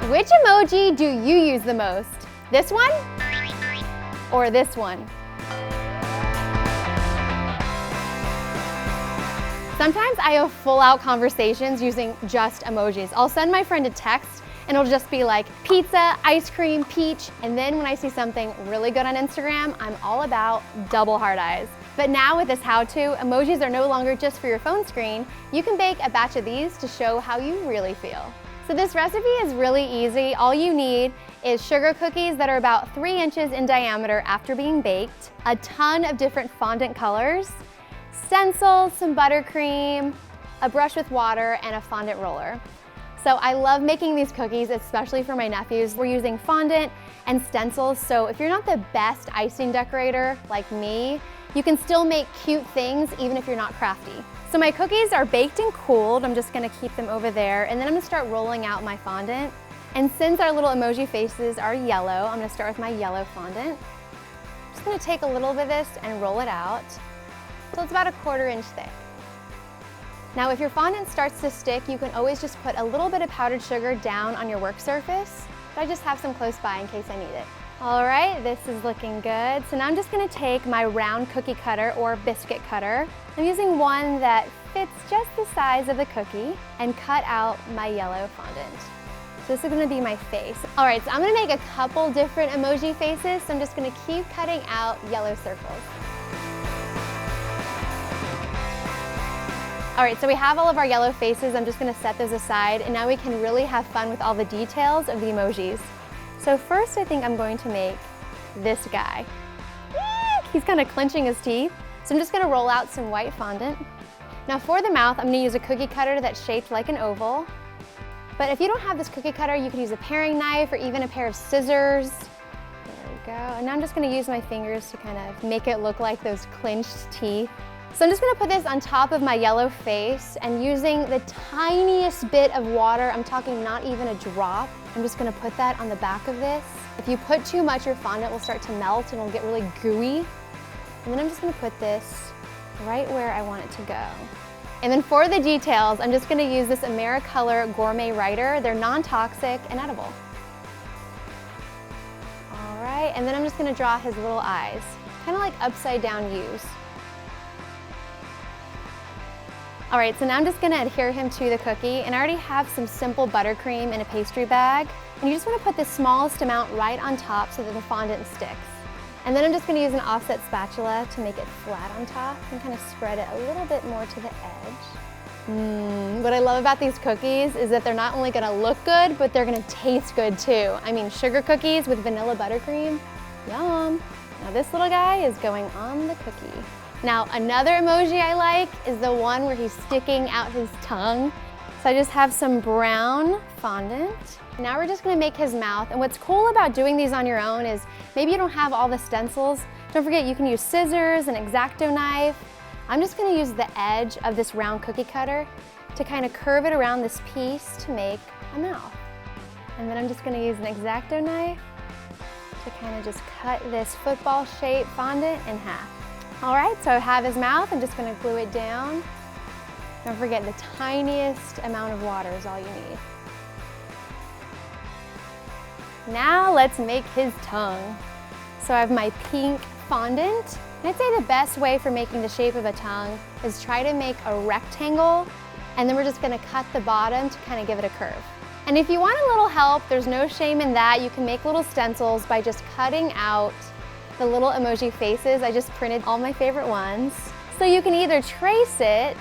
Which emoji do you use the most? This one or this one? Sometimes I have full-out conversations using just emojis. I'll send my friend a text and it'll just be like pizza, ice cream, peach, and then when I see something really good on Instagram, I'm all about double heart eyes. But now with this how-to, emojis are no longer just for your phone screen. You can bake a batch of these to show how you really feel. So this recipe is really easy. All you need is sugar cookies that are about 3 inches in diameter after being baked, a ton of different fondant colors, stencils, some buttercream, a brush with water, and a fondant roller. So I love making these cookies, especially for my nephews. We're using fondant and stencils, so if you're not the best icing decorator like me, you can still make cute things even if you're not crafty. So my cookies are baked and cooled. I'm just gonna keep them over there, and then I'm gonna start rolling out my fondant. And since our little emoji faces are yellow, I'm gonna start with my yellow fondant. I'm just gonna take a little bit of this and roll it out. So it's about a 1/4 inch thick. Now if your fondant starts to stick, you can always just put a little bit of powdered sugar down on your work surface, but I just have some close by in case I need it. All right, this is looking good. So now I'm just gonna take my round cookie cutter or biscuit cutter. I'm using one that fits just the size of the cookie and cut out my yellow fondant. So this is gonna be my face. All right, so I'm gonna make a couple different emoji faces. So I'm just gonna keep cutting out yellow circles. All right, so we have all of our yellow faces. I'm just gonna set those aside, and now we can really have fun with all the details of the emojis. So first, I think I'm going to make this guy. He's kind of clenching his teeth. So I'm just gonna roll out some white fondant. Now for the mouth, I'm gonna use a cookie cutter that's shaped like an oval. But if you don't have this cookie cutter, you could use a paring knife or even a pair of scissors. There we go. And now I'm just gonna use my fingers to kind of make it look like those clenched teeth. So I'm just gonna put this on top of my yellow face, and using the tiniest bit of water, I'm talking not even a drop, I'm just gonna put that on the back of this. If you put too much, your fondant will start to melt and it'll get really gooey. And then I'm just gonna put this right where I want it to go. And then for the details, I'm just gonna use this AmeriColor Gourmet Writer. They're non-toxic and edible. All right, and then I'm just gonna draw his little eyes, kind of like upside down U's. All right, so now I'm just gonna adhere him to the cookie, and I already have some simple buttercream in a pastry bag. And you just wanna put the smallest amount right on top so that the fondant sticks. And then I'm just gonna use an offset spatula to make it flat on top and kind of spread it a little bit more to the edge. What I love about these cookies is that they're not only gonna look good, but they're gonna taste good too. I mean, sugar cookies with vanilla buttercream, yum. Now this little guy is going on the cookie. Now another emoji I like is the one where he's sticking out his tongue. So I just have some brown fondant. Now we're just gonna make his mouth, and what's cool about doing these on your own is maybe you don't have all the stencils. Don't forget you can use scissors, an X-Acto knife. I'm just gonna use the edge of this round cookie cutter to kind of curve it around this piece to make a mouth. And then I'm just gonna use an X-Acto knife to kind of just cut this football-shaped fondant in half. All right, so I have his mouth. I'm just gonna glue it down. Don't forget the tiniest amount of water is all you need. Now let's make his tongue. So I have my pink fondant. And I'd say the best way for making the shape of a tongue is try to make a rectangle, and then we're just gonna cut the bottom to kind of give it a curve. And if you want a little help, there's no shame in that. You can make little stencils by just cutting out the little emoji faces. I just printed all my favorite ones. So you can either trace it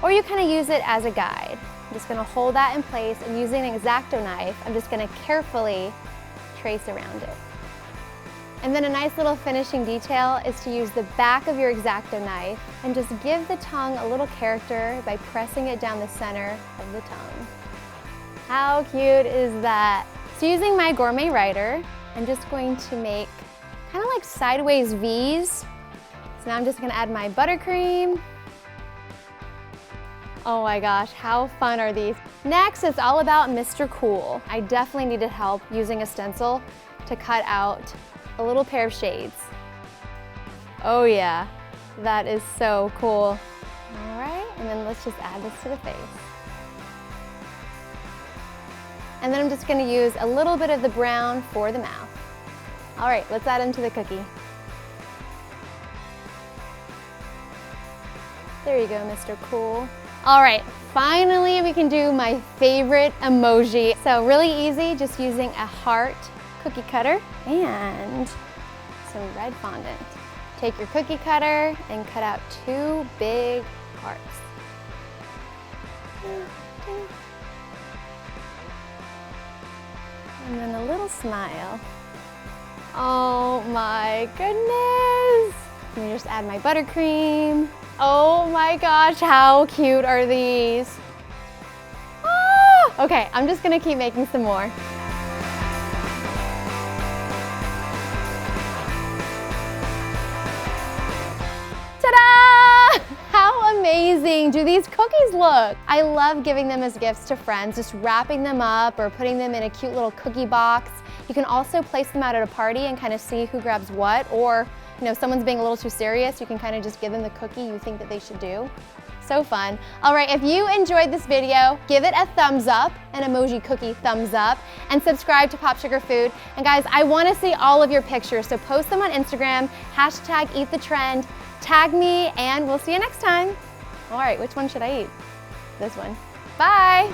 or you kind of use it as a guide. I'm just gonna hold that in place, and using an X-Acto knife, I'm just gonna carefully trace around it. And then a nice little finishing detail is to use the back of your X-Acto knife and just give the tongue a little character by pressing it down the center of the tongue. How cute is that? So using my Gourmet Writer, I'm just going to make kind of like sideways V's. So now I'm just gonna add my buttercream. Oh my gosh, how fun are these? Next, it's all about Mr. Cool. I definitely needed help using a stencil to cut out a little pair of shades. Oh yeah, that is so cool. All right, and then let's just add this to the face. And then I'm just gonna use a little bit of the brown for the mouth. All right, let's add into the cookie. There you go, Mr. Cool. All right, finally we can do my favorite emoji. So really easy, just using a heart cookie cutter and some red fondant. Take your cookie cutter and cut out 2 big hearts. And then a little smile. Oh my goodness. Let me just add my buttercream. Oh my gosh, how cute are these? Ah! Okay, I'm just gonna keep making some more. Ta-da! How amazing do these cookies look? I love giving them as gifts to friends, just wrapping them up or putting them in a cute little cookie box. You can also place them out at a party and kind of see who grabs what, or if someone's being a little too serious, you can kind of just give them the cookie you think that they should do. So fun. All right, if you enjoyed this video, give it a thumbs up, an emoji cookie thumbs up, and subscribe to Pop Sugar Food. And guys, I want to see all of your pictures, so post them on Instagram, #EatTheTrend, tag me, and we'll see you next time. All right, which one should I eat? This one. Bye.